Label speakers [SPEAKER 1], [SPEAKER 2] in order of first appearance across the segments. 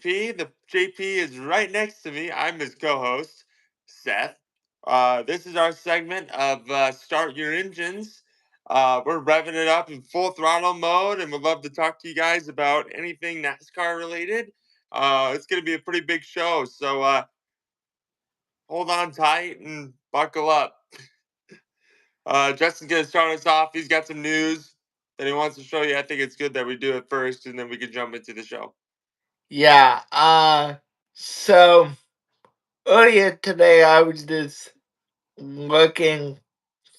[SPEAKER 1] JP. The JP is right next to me. I'm his co-host, Seth. This is our segment of Start Your Engines. We're revving it up in full throttle mode, and we'd love to talk to you guys about anything NASCAR related. It's going to be a pretty big show, so hold on tight and buckle up. Justin's going to start us off. He's got some news that he wants to show you. I think it's good that we do it first, and then we can jump into the show.
[SPEAKER 2] Yeah, so earlier today I was just looking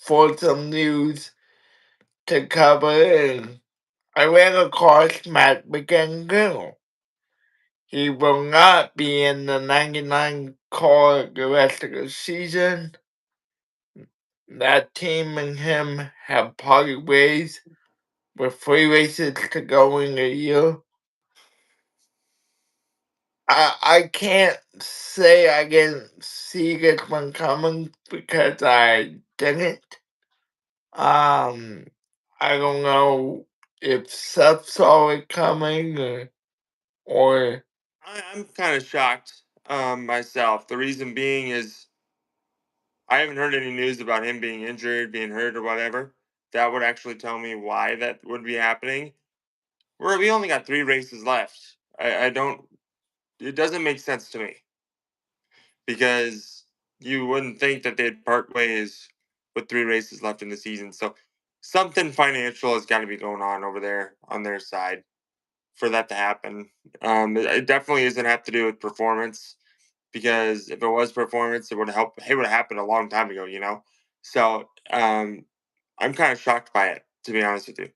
[SPEAKER 2] for some news to cover and I ran across Matt McGann. He will not be in the 99 car the rest of the season. That team and him have parted ways with 3 races to go in the year. I can't say I didn't see this one coming because I didn't. I don't know if Seth saw it coming or
[SPEAKER 1] I'm kind of shocked myself. The reason being is I haven't heard any news about him being injured, being hurt, or whatever. That would actually tell me why that would be happening. We only got 3 races left. I don't. It doesn't make sense to me because you wouldn't think that they'd part ways with 3 races left in the season. So something financial has got to be going on over there on their side for that to happen. It definitely doesn't have to do with performance because if it was performance, it would help. It would have happened a long time ago, you know. So I'm kind of shocked by it, to be honest with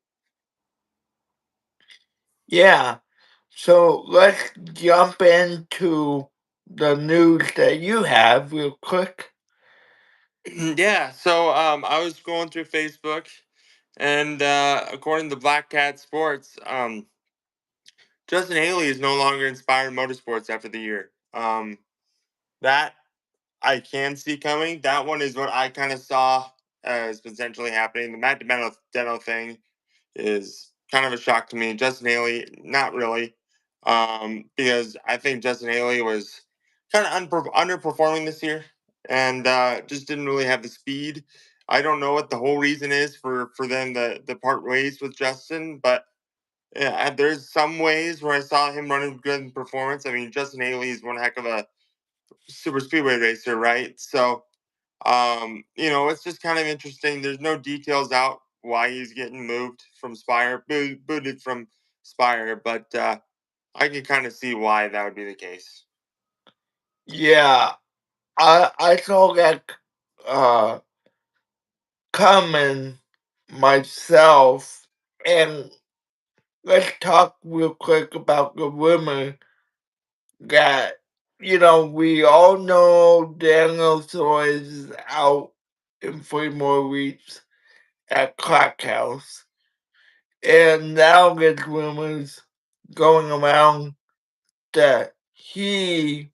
[SPEAKER 2] yeah. So let's jump into the news that you have real quick.
[SPEAKER 1] you. Yeah. So I was going through Facebook, and according to Black Cat Sports, Justin Haley is no longer inspired Motorsports after the year. That I can see coming. That one is what I kind of saw as potentially happening. The Matt Deno thing is kind of a shock to me. Justin Haley, not really, because I think Justin Haley was kind of underperforming this year and just didn't really have the speed. I don't know what the whole reason is for them to part ways with Justin, but yeah, there's some ways where I saw him running good in performance. I mean, Justin Haley is one heck of a super speedway racer, right? So it's just kind of interesting. There's no details out why he's getting moved from Spire, booted from Spire, but I can kind of see why that would be the case.
[SPEAKER 2] Yeah, I saw that uh coming myself, and let's talk real quick about the rumor that we all know Daniel is out in 3 more weeks at Clock House, and now there's rumors going around that he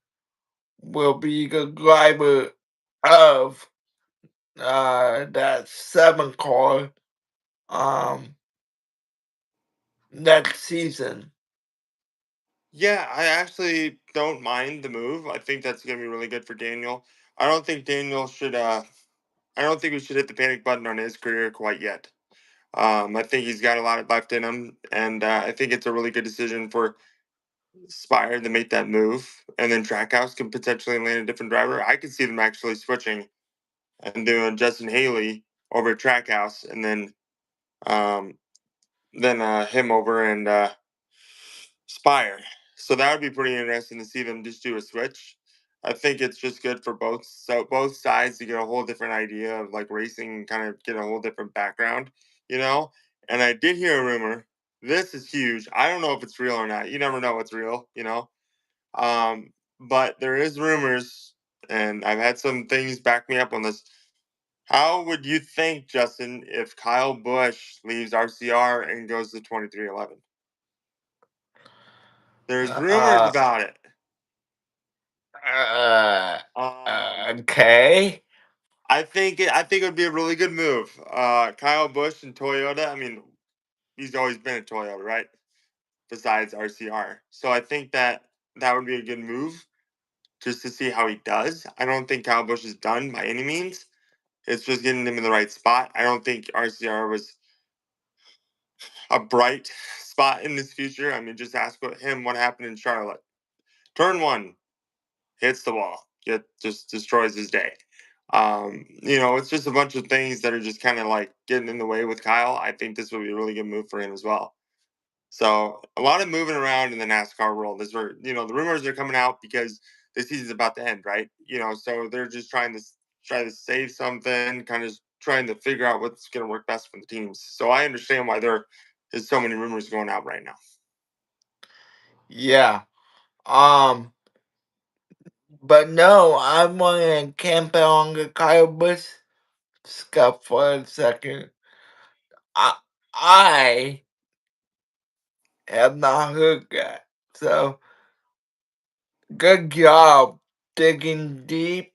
[SPEAKER 2] will be the driver of that 7 car um next season.
[SPEAKER 1] Yeah, I actually don't mind the move. I think that's going to be really good for Daniel. I don't think Daniel should. I don't think we should hit the panic button on his career quite yet. I think he's got a lot left in him, and I think it's a really good decision for Spire to make that move, and then Trackhouse can potentially land a different driver. I could see them actually switching and doing Justin Haley over at Trackhouse, and um, then him over and Spire. So that would be pretty interesting to see them just do a switch. I think it's just good for both sides to get a whole different idea of like racing and kind of get a whole different background, you know. And I did hear a rumor. This is huge. I don't know if it's real or not. You never know what's real, you know. But there is rumors, and I've had some things back me up on this. How would you think, Justin, if Kyle Busch leaves RCR and goes to 2311? There's rumors
[SPEAKER 2] Uh,
[SPEAKER 1] about it.
[SPEAKER 2] uh,
[SPEAKER 1] Um,
[SPEAKER 2] okay.
[SPEAKER 1] I think it would be a really good move. Kyle Busch and Toyota. I mean, he's always been a Toyota, right? Besides RCR, so I think that that would be a good move just to see how he does. I don't think Kyle Busch is done by any means. It's just getting him in the right spot. I don't think RCR was a bright spot in his future. I mean, just ask him what happened in Charlotte. Turn one, hits the wall, it just destroys his day. It's just a bunch of things that are just kind of like getting in the way with Kyle. I think this would be a really good move for him as well. So a lot of moving around in the NASCAR world. Is where the rumors are coming out because the season's about to end, right? So they're just try to save something, kind of trying to figure out what's going to work best for the teams. So I understand why there is so many rumors going out right now.
[SPEAKER 2] Yeah. Um, but no, I want to camp out on the Kyle Busch stuff for a second. I, I have not heard that. So, good job digging deep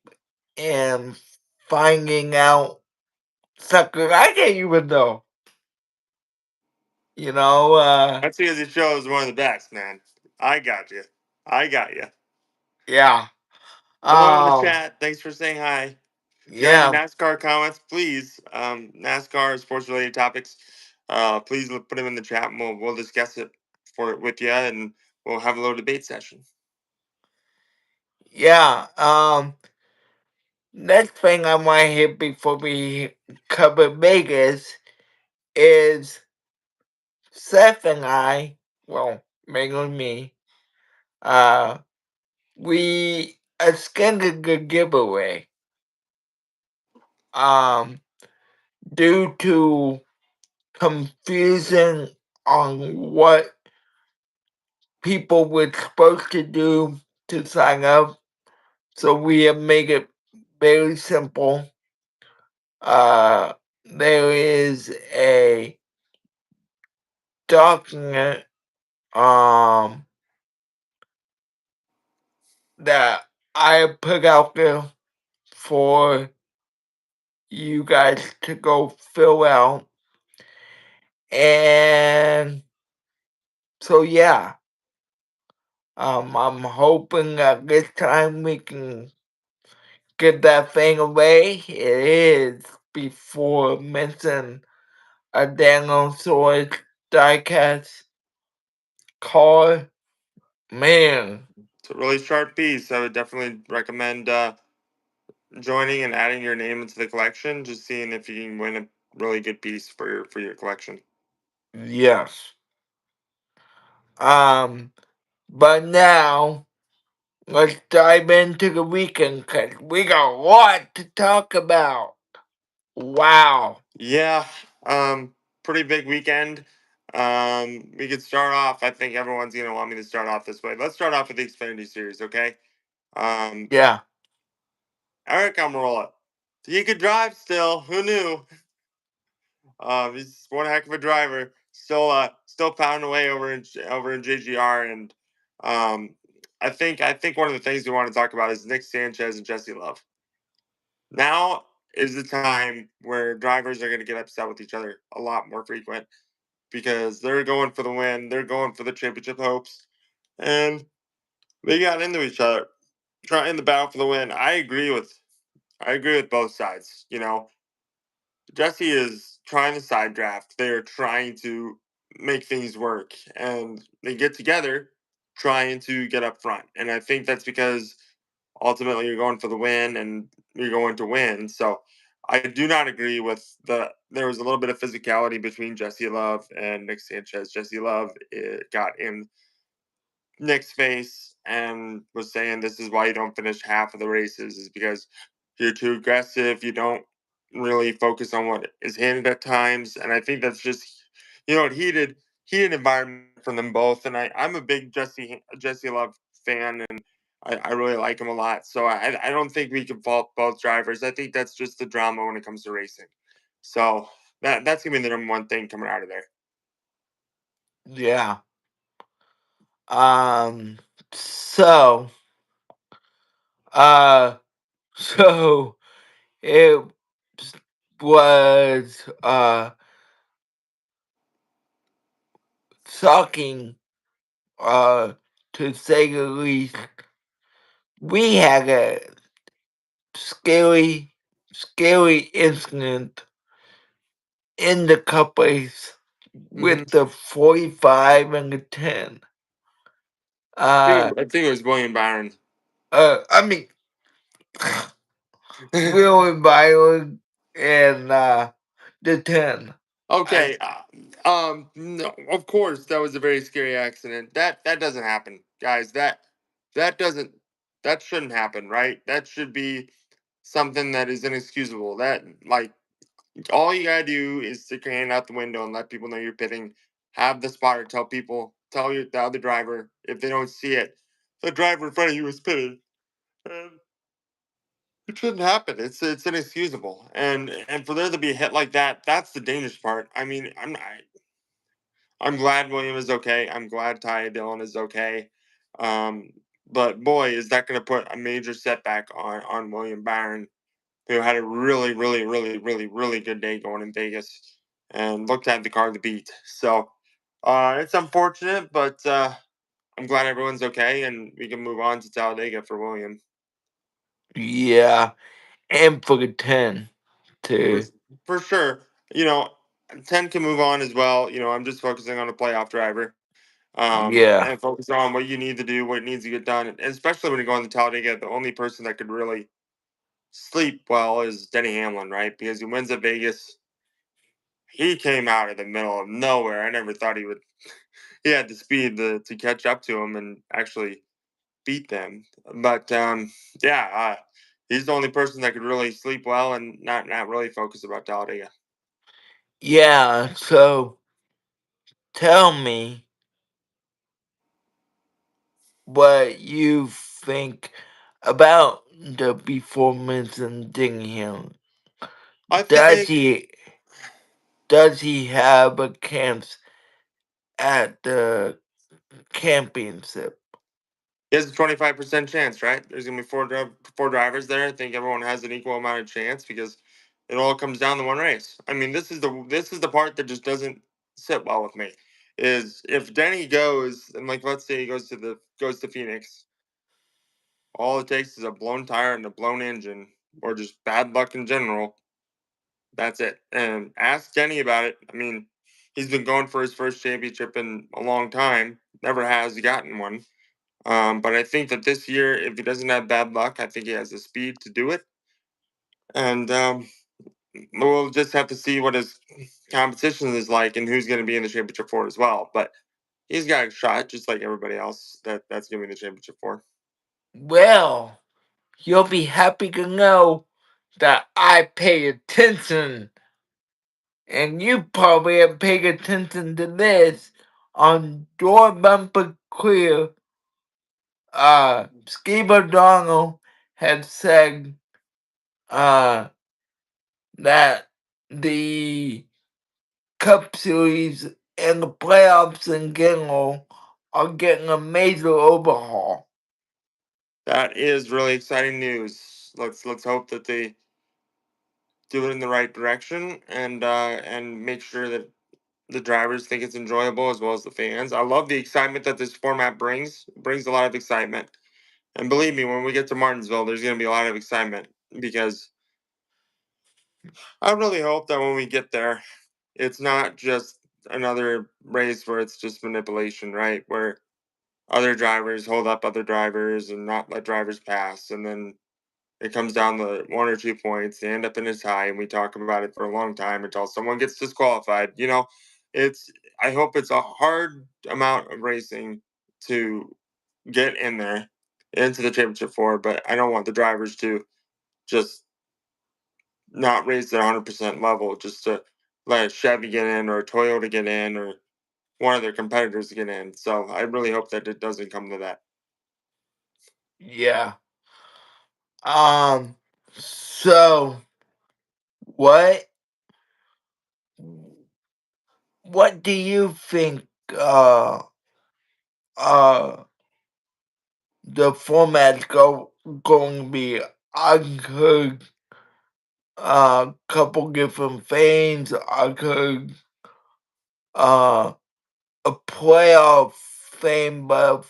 [SPEAKER 2] and finding out something I didn't even know. You know,
[SPEAKER 1] That's because your show is one of the best, man. I got you. I got you.
[SPEAKER 2] yeah.
[SPEAKER 1] Everyone in the
[SPEAKER 2] Um,
[SPEAKER 1] chat, thanks for saying hi. If you got any
[SPEAKER 2] yeah,
[SPEAKER 1] NASCAR comments, please, NASCAR sports related topics, please put them in the chat and we'll discuss it with you and we'll have a little debate session.
[SPEAKER 2] yeah. Next thing I want to hit before we cover Vegas is Seth and I, well, mainly me, uh, we extended the giveaway. Um, due to confusion on what people were supposed to do to sign up, so we have made it very simple. Uh, there is a document um that I put out there for you guys to go fill out. And so yeah, I'm hoping that this time we can get that thing away. It is before missing a dinosaur diecast car. Man,
[SPEAKER 1] It's a really sharp piece. I would definitely recommend joining and adding your name into the collection, just seeing if you can win a really good piece for your collection.
[SPEAKER 2] yes. Um, but now let's dive into the weekend because we got a lot to talk about. Wow.
[SPEAKER 1] Yeah, pretty big weekend. We could start off. I think everyone's gonna want me to start off this way. Let's start off with the Xfinity Series, okay? Um,
[SPEAKER 2] Yeah.
[SPEAKER 1] Eric Almirola, he could drive still. Who knew? He's one heck of a driver. Still pounding away over in JGR, and um, I think one of the things we want to talk about is Nick Sanchez and Jesse Love. Now is the time where drivers are going to get upset with each other a lot more frequent because they're going for the win, they're going for the championship hopes, and they got into each other trying the battle for the win. I agree with both sides. Jesse is trying to side draft. They are trying to make things work, and they get together trying to get up front. And I think that's because ultimately you're going for the win and you're going to win. So I do not agree with there was a little bit of physicality between Jesse Love and Nick Sanchez. Jesse Love got in Nick's face and was saying this is why you don't finish half of the races is because you're too aggressive. You don't really focus on what is handed at times. And I think that's just heated environment from them both. And I'm a big Jesse Love fan and I really like him a lot. So I don't think we can fault both drivers. I think that's just the drama when it comes to racing. So that's gonna be the number one thing coming out of there.
[SPEAKER 2] Yeah. Um so uh so it was shocking to say the least. We had a scary, scary incident in the cup race
[SPEAKER 1] Hmm.
[SPEAKER 2] with the 45 and the 10.
[SPEAKER 1] I think it was William Byron.
[SPEAKER 2] I mean, really violent and the 10. I
[SPEAKER 1] Okay. No, of course, that was a very scary accident. That doesn't happen, guys. That doesn't that shouldn't happen, right? That should be something that is inexcusable. That like all you gotta do is stick your hand out the window and let people know you're pitting. Have the spotter tell the other driver if they don't see it. The driver in front of you is pitting. And it shouldn't happen. It's inexcusable. And for there to be a hit like that, that's the dangerous part. I mean, I'm glad William is okay. I'm glad Ty Dillon is okay. Um, but boy, is that going to put a major setback on William Byron, who had a really, really, really, really, really good day going in Vegas and looked at the car to beat. So it's unfortunate, but I'm glad everyone's okay and we can move on to Talladega for William.
[SPEAKER 2] Yeah, and for the 10
[SPEAKER 1] For,
[SPEAKER 2] too.
[SPEAKER 1] for sure. You know, 10 can move on as well. You know, I'm just focusing on a playoff driver.
[SPEAKER 2] Yeah.
[SPEAKER 1] And focus on what you need to do, what needs to get done. And especially when you go on the Talladega, the only person that could really sleep well is Denny Hamlin, right? Because he wins at Vegas. He came out of the middle of nowhere. I never thought he would. He had the speed to catch up to him and actually beat them. But yeah, he's the only person that could really sleep well and not really focus about Talladega.
[SPEAKER 2] Yeah, so tell me what you think about the performance in Dingham.
[SPEAKER 1] I
[SPEAKER 2] Does
[SPEAKER 1] think
[SPEAKER 2] he does he have a chance at the championship?
[SPEAKER 1] he has a 25% chance, right? There's gonna be four drivers there. I think everyone has an equal amount of chance because it all comes down to one race. I mean, this is the part that just doesn't sit well with me. Is if Denny goes and like let's say he goes to Phoenix, all it takes is a blown tire and a blown engine, or just bad luck in general. That's it. And ask Denny about it. I mean, he's been going for his first championship in a long time. Never has gotten one. But I think that this year, if he doesn't have bad luck, I think he has the speed to do it. And we'll just have to see what his competition is like and who's going to be in the championship for as well. But he's got a shot, just like everybody else that's going to be in the championship for.
[SPEAKER 2] Well, you'll be happy to know that I pay attention, and you probably have paid attention to this on Door Bumper Clear. Steve O'Donnell had said uh, that the Cup Series and the playoffs in general are getting a major overhaul.
[SPEAKER 1] That is really exciting news. Let's hope that they do it in the right direction and make sure that the drivers think it's enjoyable as well as the fans. I love the excitement that this format brings. It brings a lot of excitement. And believe me, when we get to Martinsville, there's going to be a lot of excitement because I really hope that when we get there, it's not just another race where it's just manipulation, right? Where other drivers hold up other drivers and not let drivers pass. And then it comes down to 1 or 2 points. They end up in a tie, and we talk about it for a long time until someone gets disqualified. You know, it's, I hope it's a hard amount of racing to get in there into the championship for, but I don't want the drivers to just not raise their 100% level just to let a Chevy get in or a Toyota get in or one of their competitors get in. So I really hope that it doesn't come to that.
[SPEAKER 2] Yeah. So what what do you think uh the format's going to be? I heard a couple different things. I heard uh a playoff thing, but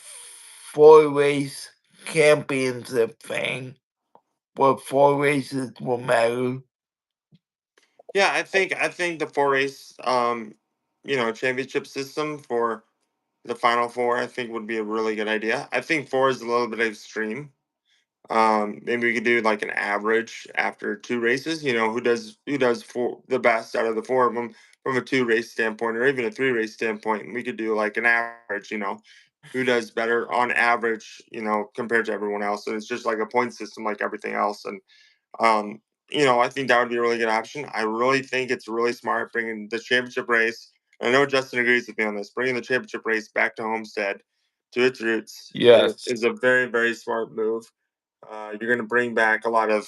[SPEAKER 2] 4 race championship thing where 4 races will matter.
[SPEAKER 1] Yeah, I think the four race championship system for the final four I think would be a really good idea. I think four is a little bit extreme. Maybe we could do like an average after 2 races. Who does four the best out of the four of them from a 2 race standpoint, or even a 3 race standpoint. And we could do like an average. Who does better on average. Compared to everyone else. And it's just like a point system, like everything else. And um, I think that would be a really good option. I really think it's really smart bringing the championship race. I know Justin agrees with me on this. Bringing the championship race back to Homestead to its roots
[SPEAKER 2] Yes.
[SPEAKER 1] is a very, very smart move. You're going to bring back a lot of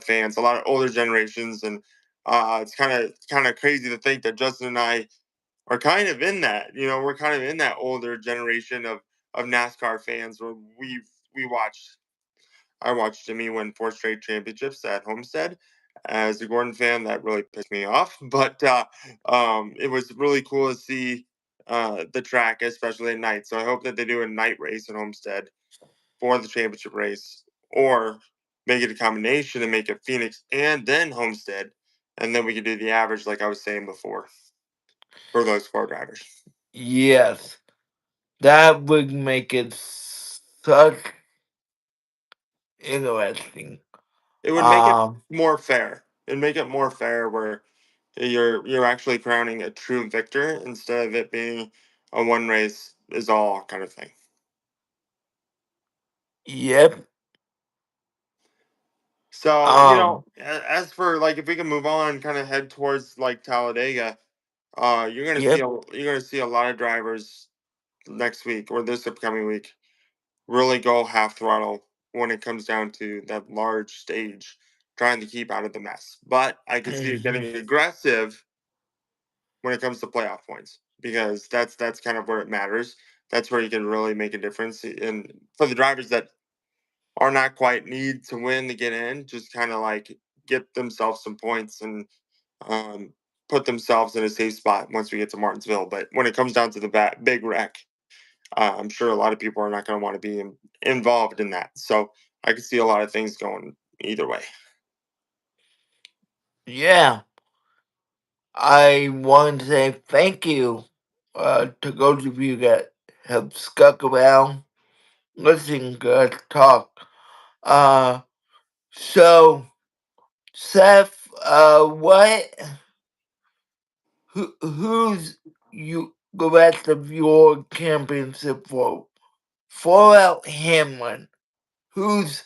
[SPEAKER 1] fans, a lot of older generations, and it's kind of crazy to think that Justin and I are kind of in that. We're kind of in that older generation of NASCAR fans where we watched I watched Jimmy win 4 straight championships at Homestead. As a Gordon fan, that really pissed me off. But it was really cool to see the track, especially at night. So I hope that they do a night race at Homestead for the championship race, or make it a combination and make it Phoenix and then Homestead, and then we could do the average, like I was saying before, for those four drivers.
[SPEAKER 2] Yes. That would make it such interesting.
[SPEAKER 1] It would make it
[SPEAKER 2] Um,
[SPEAKER 1] more fair. It'd make it more fair where you're actually crowning a true victor instead of it being a one race is all kind of thing.
[SPEAKER 2] yep.
[SPEAKER 1] So,
[SPEAKER 2] Um,
[SPEAKER 1] as for like if we can move on, kind of head towards like Talladega,
[SPEAKER 2] yep.
[SPEAKER 1] you're gonna see a lot of drivers next week or this upcoming week really go half throttle when it comes down to that large stage, trying to keep out of the mess. But I could see it
[SPEAKER 2] Mhm.
[SPEAKER 1] getting aggressive when it comes to playoff points, because that's kind of where it matters. That's where you can really make a difference. And for the drivers that are not quite need to win to get in, just kind of like get themselves some points and um, put themselves in a safe spot once we get to Martinsville. But when it comes down to the big wreck, I'm sure a lot of people are not going to want to be involved in that. So I could see a lot of things going either way.
[SPEAKER 2] Yeah. I want to say thank you to those of you that have stuck around listening to us talk. Uh, so, Seth, who's the rest of your championship for? For out Hamlin, who's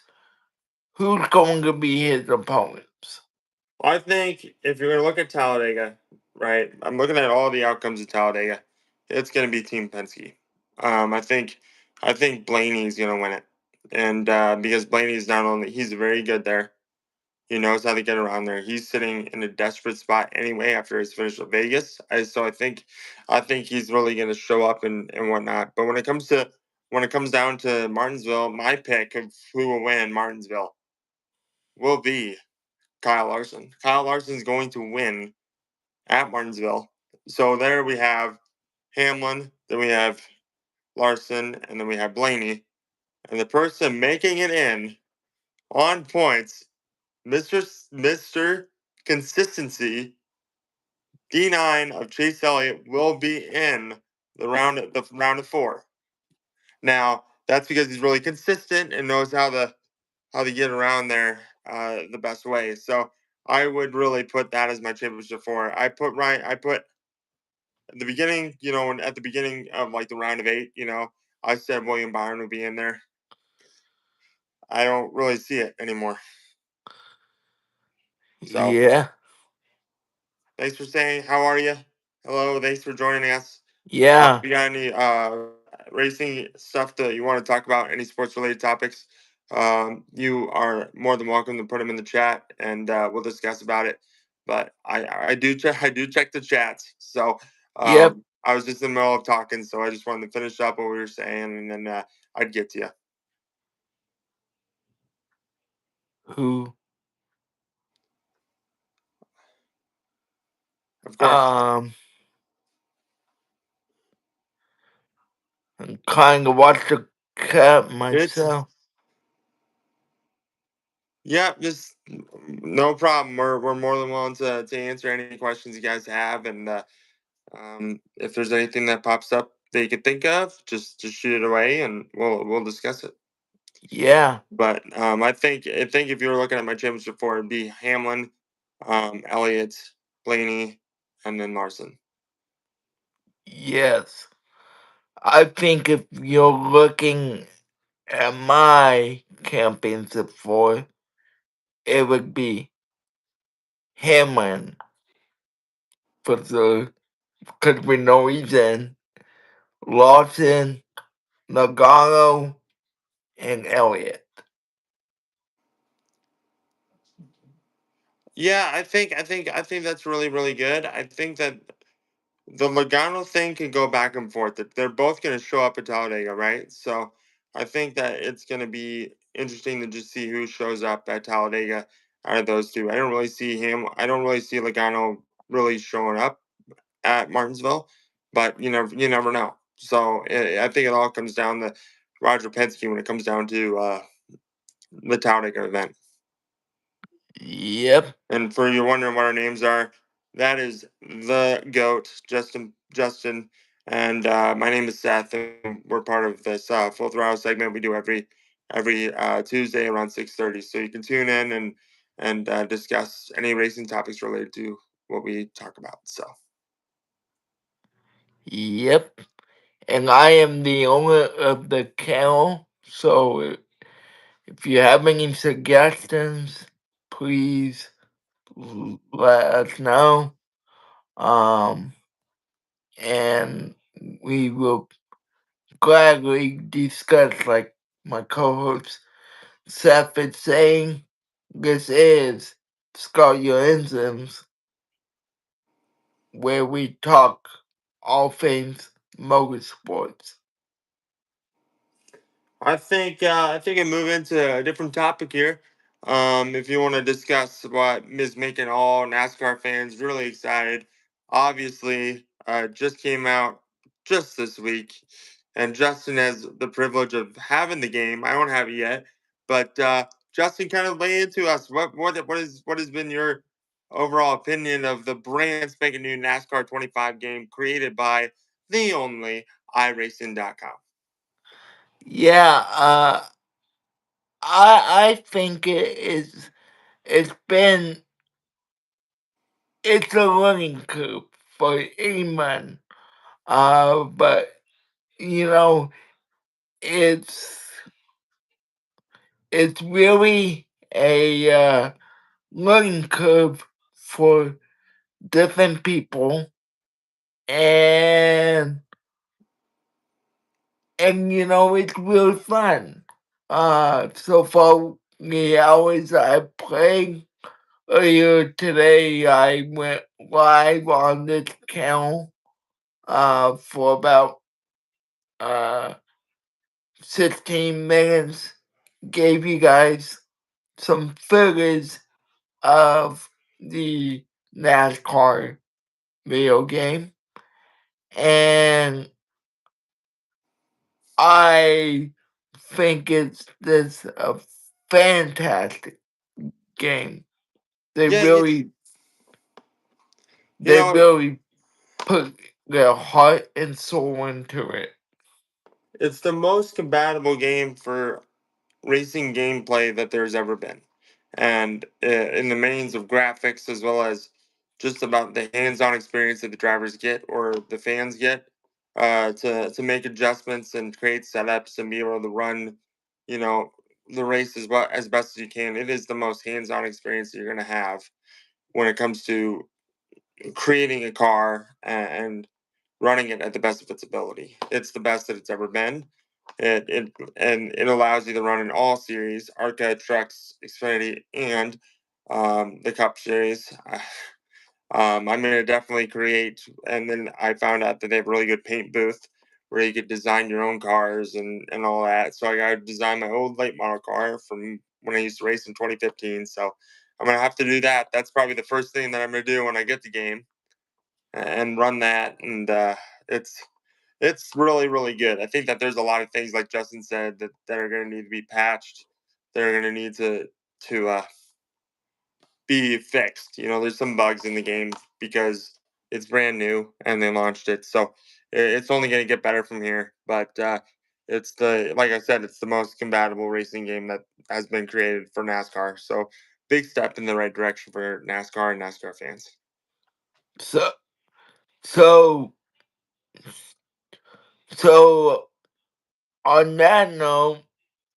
[SPEAKER 2] who's going to be his opponents?
[SPEAKER 1] I think if you're going to look at Talladega, right, I'm looking at all the outcomes of Talladega. It's going to be Team Penske. I think Blaney's going to win it, and because Blaney's not only he's very good there, he knows how to get around there. He's sitting in a desperate spot anyway after his finish at Vegas. So I think he's really going to show up and whatnot. But when it comes down to Martinsville, my pick of who will win Martinsville will be Kyle Larson. Kyle Larson's going to win at Martinsville. So there we have Hamlin, then we have Larson, and then we have Blaney. And the person making it in on points, Mr. Consistency, D9 of Chase Elliott, will be in the round of four. Now, that's because he's really consistent and knows how to get around there the best way. So I would really put that as my championship four. I put at the beginning, at the beginning of like the round of eight, I said William Byron would be in there. I don't really see it anymore. So
[SPEAKER 2] Yeah,
[SPEAKER 1] thanks for saying how are you? Hello, thanks for joining us.
[SPEAKER 2] yeah,
[SPEAKER 1] If you got any racing stuff that you want to talk about, any sports related topics, you are more than welcome to put them in the chat, and we'll discuss about it. But I do check the chats. So
[SPEAKER 2] yep.
[SPEAKER 1] I was just in the middle of talking, so I just wanted to finish up what we were saying, and then I'd get to you.
[SPEAKER 2] Who
[SPEAKER 1] Of course.
[SPEAKER 2] um kind of watched the cut
[SPEAKER 1] It's
[SPEAKER 2] myself.
[SPEAKER 1] yeah, just no problem. We're more than willing to answer any questions you guys have, and if there's anything that pops up that you could think of, just shoot it away, and we'll discuss it.
[SPEAKER 2] Yeah,
[SPEAKER 1] But I think if you were looking at my championship four, it'd be Hamlin, Elliott, Blaney, and then Larson.
[SPEAKER 2] yes. I think if you're looking at my championship for, it would be Hamlin for the, because we know he's in, Lawson, Nagano, and Elliott.
[SPEAKER 1] Yeah, I think that's really good. I think that the Logano thing can go back and forth. That they're both going to show up at Talladega, right? So I think that it's going to be interesting to just see who shows up at Talladega out of those two. I don't really see him. I don't really see Logano really showing up at Martinsville, but you never know. So I think it all comes down to Roger Penske when it comes down to the Talladega event.
[SPEAKER 2] Yep,
[SPEAKER 1] And for you wondering what our names are, that is the goat, Justin, and my name is Seth, and we're part of this full throttle segment we do every Tuesday around 6:30. So you can tune in and discuss any racing topics related to what we talk about. So
[SPEAKER 2] yep. And I am the owner of the kennel, so if you have any suggestions, please let us know. Um, and we will gladly discuss, like my co-host Seth is saying, this is Scar Your Enzymes, where we talk all things motorsports.
[SPEAKER 1] I think I move into a different topic here. If you want to discuss what is making all NASCAR fans really excited, obviously, just came out just this week, and Justin has the privilege of having the game. I don't have it yet, but Justin, kind of lay into us what has been your overall opinion of the brand spanking new NASCAR 25 game created by the only iRacing.com.
[SPEAKER 2] Yeah, I think it's been it's a learning curve for anyone. But you know, it's it's really a learning curve for different people, and it's really fun. So far the hours I played earlier today, I went live on this channel for about uh 16 minutes, gave you guys some figures of the NASCAR video game, and I think it's this a fantastic game. They
[SPEAKER 1] Yeah,
[SPEAKER 2] really
[SPEAKER 1] you
[SPEAKER 2] they
[SPEAKER 1] know,
[SPEAKER 2] really put their heart and soul into it.
[SPEAKER 1] it's the most compatible game for racing gameplay that there's ever been. And in the means of graphics, as well as just about the hands on experience that the drivers get or the fans get, to make adjustments and create setups and be able to run, you know, the race as best as you can. It is the most hands on experience that you're going to have when it comes to creating a car and running it at the best of its ability. It's the best that it's ever been. It allows you to run in all series: ARCA, Trucks, Xfinity, and the Cup Series. I'm gonna definitely create, and then I found out that they have a really good paint booth where you could design your own cars and all that. So I got to design my old late model car from when I used to race in 2015. So I'm gonna have to do that. That's probably the first thing that I'm gonna do when I get the game and run that. And it's It's really, really good. I think that there's a lot of things like Justin said that are going to need to be patched. They're going to need to be fixed. There's some bugs in the game because it's brand new and they launched it, so it's only going to get better from here. But it's the like I said, it's the most compatible racing game that has been created for NASCAR. So big step in the right direction for NASCAR and NASCAR fans.
[SPEAKER 2] So so so on that note,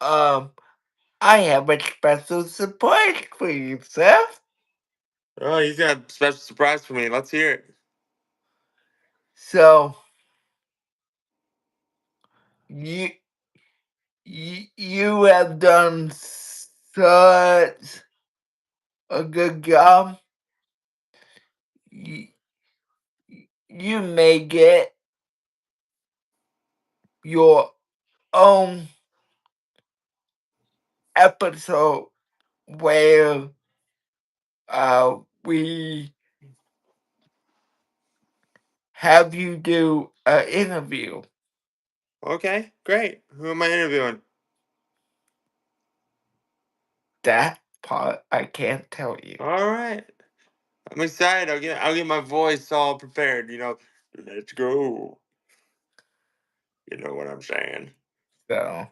[SPEAKER 2] um, I have a special surprise for you, Seth.
[SPEAKER 1] Oh, he's got a special surprise for me. Let's hear it.
[SPEAKER 2] So you you have done such a good job. You, you may get your own episode where we have you do an interview.
[SPEAKER 1] Okay, great. Who am I interviewing?
[SPEAKER 2] That part I can't tell you.
[SPEAKER 1] All right. I'm excited. I'll get my voice all prepared. Let's go. You know what I'm saying.
[SPEAKER 2] So,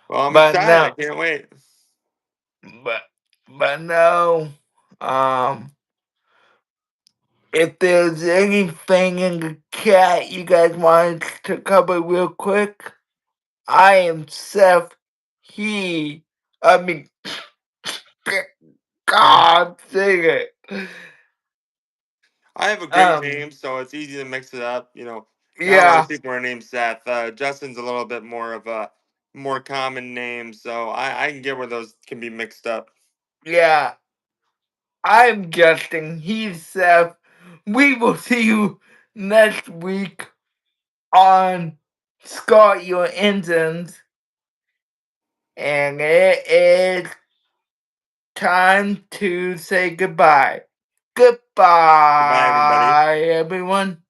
[SPEAKER 1] Well, I'm
[SPEAKER 2] but
[SPEAKER 1] excited. I
[SPEAKER 2] no,
[SPEAKER 1] can't wait.
[SPEAKER 2] but but no. Um, if there's anything in the chat you guys want to cover real quick, I am Seth. I mean, God, sing it.
[SPEAKER 1] I have a great
[SPEAKER 2] Um,
[SPEAKER 1] name, so it's easy to mix it up. Not a lot of
[SPEAKER 2] yeah,
[SPEAKER 1] people are named Seth. Justin's a little bit more of a more common name, so I can get where those can be mixed up.
[SPEAKER 2] yeah. I'm Justin. He's Seth. We will see you next week on Scott Your Engines. And it is time to say goodbye.
[SPEAKER 1] Goodbye, everybody.
[SPEAKER 2] Goodbye, everyone.